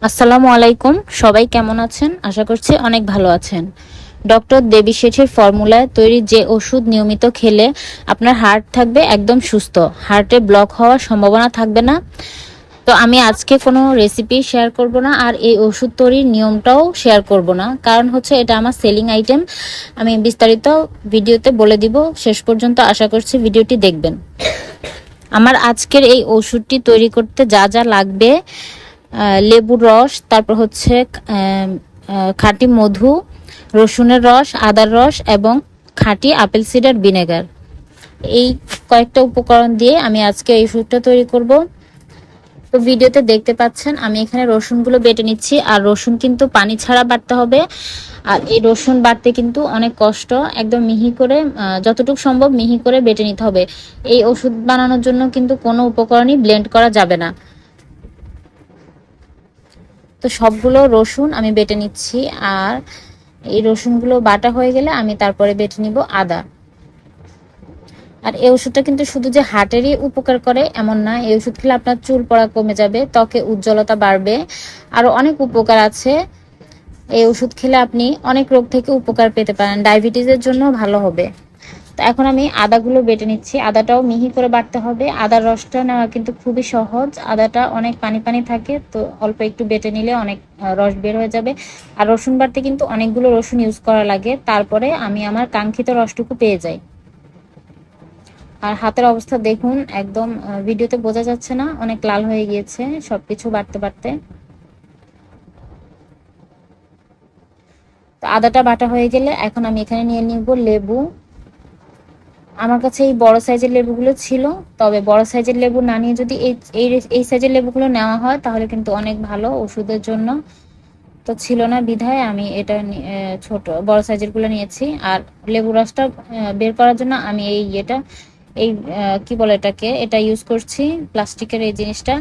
আসসালামু আলাইকুম। সবাই কেমন আছেন? আশা করছি অনেক ভালো আছেন। ডক্টর দেবী শেঠের ফর্মুলায় তৈরি যে ওষুধ নিয়মিত খেলে আপনার হার্ট থাকবে একদম সুস্থ, হার্টে ব্লক হওয়ার সম্ভাবনা থাকবে না। তো আমি আজকে কোনো রেসিপি শেয়ার করব না, আর এই ওষুধ তৈরির নিয়মটাও শেয়ার করব না, কারণ হচ্ছে এটা আমার সেলিং আইটেম। আমি বিস্তারিত ভিডিওতে বলে দিব, শেষ পর্যন্ত আশা করছি ভিডিওটি দেখবেন। আমার আজকের এই ওষুধটি তৈরি করতে যা যা লাগবে: লেবুর রস, তারপর হচ্ছে খাঁটি মধু, রসুনের রস, আদার রস এবং খাঁটি আপেল সিডার ভিনেগার। এই কয়েকটা উপকরণ দিয়ে আমি আজকে এই ওষুধটা তৈরি করব। তো ভিডিওতে দেখতে পাচ্ছেন আমি এখানে রসুনগুলো বেটে নিচ্ছি, আর রসুন কিন্তু পানি ছাড়া বাটতে হবে। আর এই রসুন বাটতে কিন্তু অনেক কষ্ট, একদম মিহি করে, যতটুকু সম্ভব মিহি করে বেটে নিতে হবে। এই ওষুধ বানানোর জন্য কিন্তু কোনো উপকরণই ব্লেন্ড করা যাবে না। তো সবগুলো রসুন আমি বেটে নিচ্ছি, আর এই রসুনগুলো বাটা হয়ে গেলে আমি তারপরে বেটে নিব আদা। আর এই ওষুধটা কিন্তু শুধু যে হার্টেরই উপকার করে এমন না, এই ওষুধ খেলে আপনার চুল পড়া কমে যাবে, ত্বকে উজ্জ্বলতা বাড়বে, আরও অনেক উপকার আছে। এই ওষুধ খেলে আপনি অনেক রোগ থেকে উপকার পেতে পারেন, ডায়াবেটিসের জন্য ভালো হবে। তো এখন আমি আদাগুলো বেটে নিচ্ছি। আদাটাও মিহি করে বাটতে হবে। আদার রসটা নেওয়া কিন্তু খুবই সহজ, আদাটা অনেক পানি পানি থাকে, তো অল্প একটু বেটে নিলে অনেক রস বের হয়ে যাবে। আর রসুন বাটতে কিন্তু অনেকগুলো রসুন ইউজ করা লাগে, তারপরে আমি আমার কাঙ্ক্ষিত রসটুকু পেয়ে যাই। আর হাতের অবস্থা দেখুন, একদম ভিডিওতে বোঝা যাচ্ছে না, অনেক লাল হয়ে গিয়েছে সবকিছু বাটতে বাটতে। তো আদাটা বাটা হয়ে গেলে এখন আমি এখানে নিয়ে নিব লেবু। আমার কাছে এই বড় সাইজের লেবুগুলো ছিল, তবে বড় সাইজের লেবু না নিয়ে যদি এই সাইজের লেবুগুলো নেওয়া হয় তাহলে কিন্তু অনেক ভালো ওষুধের জন্য। তো ছিল না বিধায় আমি এটা ছোট বড় সাইজের গুলো নিয়েছি। আর লেবু রসটা বের করার জন্য আমি এই কি বলে এটাকে, এটা ইউজ করছি, প্লাস্টিকের এই জিনিসটা।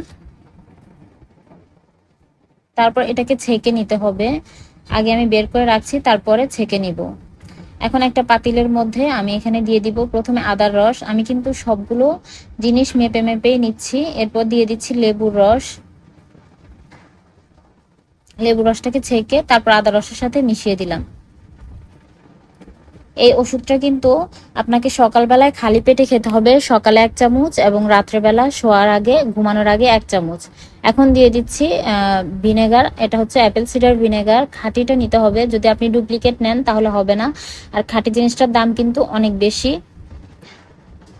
তারপর এটাকে ছেঁকে নিতে হবে। আগে আমি বের করে রাখছি, তারপরে ছেঁকে নিব। এখন একটা পাতিলের মধ্যে আমি এখানে দিয়ে দিব প্রথমে আদার রস। আমি কিন্তু সবগুলো জিনিস মেপে মেপেই নিচ্ছি। এরপর দিয়ে দিচ্ছি লেবুর রস। লেবুর রসটাকে ছেঁকে তারপর আদা রসের সাথে মিশিয়ে দিলাম। এই ওষুধটা কিন্তু আপনাকে সকালবেলায় খালি পেটে খেতে হবে, সকালে 1 চামচ এবং রাত্রেবেলা শোয়ার আগে, ঘুমানোর আগে 1 চামচ। এখন দিয়ে দিচ্ছি ভিনেগার। এটা হচ্ছে অ্যাপেল সিডার ভিনেগার, খাঁটিটা নিতে হবে, যদি আপনি ডুপ্লিকেট নেন তাহলে হবে না। আর খাঁটি জিনিসটার দাম কিন্তু অনেক বেশি।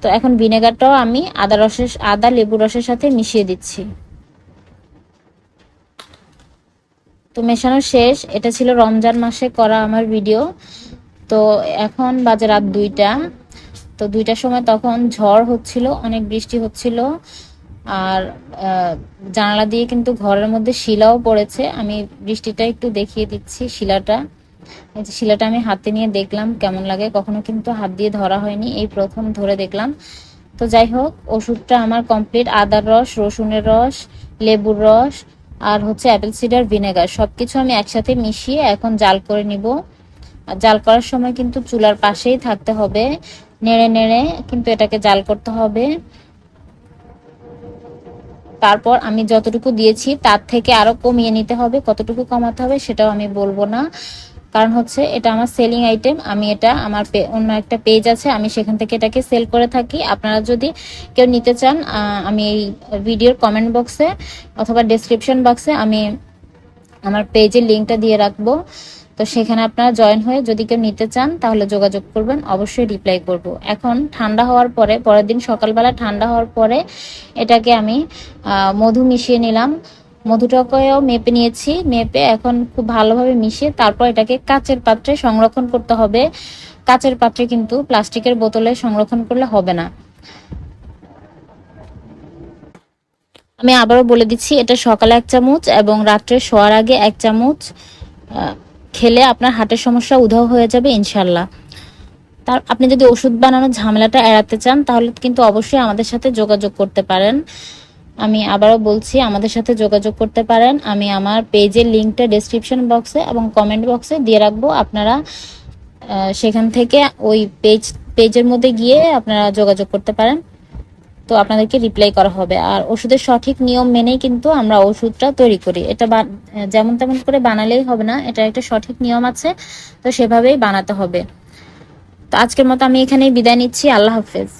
তো এখন ভিনেগারটাও আমি আদা লেবু রসের সাথে মিশিয়ে দিচ্ছি। তো মেশানো শেষ। এটা ছিল রমজান মাসে করা আমার ভিডিও। তো এখন বাজে রাত 2টা। তো 2টার সময় তখন ঝড় হচ্ছিল, অনেক বৃষ্টি হচ্ছিল, আর জানালা দিয়ে কিন্তু ঘরের মধ্যে শিলাও পড়েছে। আমি বৃষ্টিটা একটু দেখিয়ে দিচ্ছি। শিলাটা, এই যে শিলাটা আমি হাতে নিয়ে দেখলাম কেমন লাগে, কখনো কিন্তু হাত দিয়ে ধরা হয়নি, এই প্রথম ধরে দেখলাম। তো যাই হোক, ওষুধটা আমার কমপ্লিট। আদার রস, রসুনের রস, লেবুর রস, আর হচ্ছে অ্যাপেল সিডার ভিনেগার সবকিছু আমি একসাথে মিশিয়ে এখন জাল করে নিব। আর জাল করার সময় কিন্তু চুলার পাশেই থাকতে হবে, নেড়ে নেড়ে কিন্তু এটাকে জাল করতে হবে। তারপর আমি যতটুকু দিয়েছি তার থেকে আরো কমিয়ে নিতে হবে, কতটুকু কমাতে হবে সেটাও আমি বলবো না, কারণ হচ্ছে এটা আমার সেলিং আইটেম। আমি এটা আমার অন্য একটা পেজ আছে, আমি সেখান থেকে এটাকে সেল করে থাকি। আপনারা যদি কেউ নিতে চান, আমি এই ভিডিওর কমেন্ট বক্সে অথবা ডেসক্রিপশন বক্সে আমি আমার পেজের লিঙ্কটা দিয়ে রাখবো। তো সেখানে আপনারা জয়েন হয়ে যদি কেউ নিতে চান তাহলে যোগাযোগ করবেন, অবশ্যই রিপ্লাই করব। এখন ঠান্ডা হওয়ার পরে, পরের দিন সকালবেলা ঠান্ডা হওয়ার পরে এটাকে আমি মধু মিশিয়ে নিলাম। মধুটাকেও মেপে নিয়েছি, মেপে এখন খুব ভালোভাবে মিশিয়ে তারপর এটাকে কাচের পাত্রে সংরক্ষণ করতে হবে। কাচের পাত্রে, কিন্তু প্লাস্টিকের বোতলে সংরক্ষণ করলে হবে না। আমি আবারও বলে দিচ্ছি, এটা সকালে 1 চামচ এবং রাত্রে শোয়ার আগে 1 চামচ খেলে আপনার হার্টের সমস্যা উধাও হয়ে যাবে ইনশাল্লাহ। তার আপনি যদি ওষুধ বানানোর ঝামেলাটা এড়াতে চান তাহলে কিন্তু অবশ্যই আমাদের সাথে যোগাযোগ করতে পারেন। আমি আবারও বলছি, আমাদের সাথে যোগাযোগ করতে পারেন। আমি আমার পেজের লিঙ্কটা ডেসক্রিপশন বক্সে এবং কমেন্ট বক্সে দিয়ে রাখবো। আপনারা সেখান থেকে ওই পেজের মধ্যে গিয়ে আপনারা যোগাযোগ করতে পারেন। তো আপনাদেরকে রিপ্লাই করা হবে। আর ওষুধের সঠিক নিয়ম মেনেই কিন্তু আমরা ওষুধটা তৈরি করি। এটা যেমন তেমন করে বানালেই হবে না, এটা একটা সঠিক নিয়ম আছে, তো সেভাবেই বানাতে হবে। তো আজকের মতো আমি এখানেই বিদায় নিচ্ছি। আল্লাহ হাফেজ।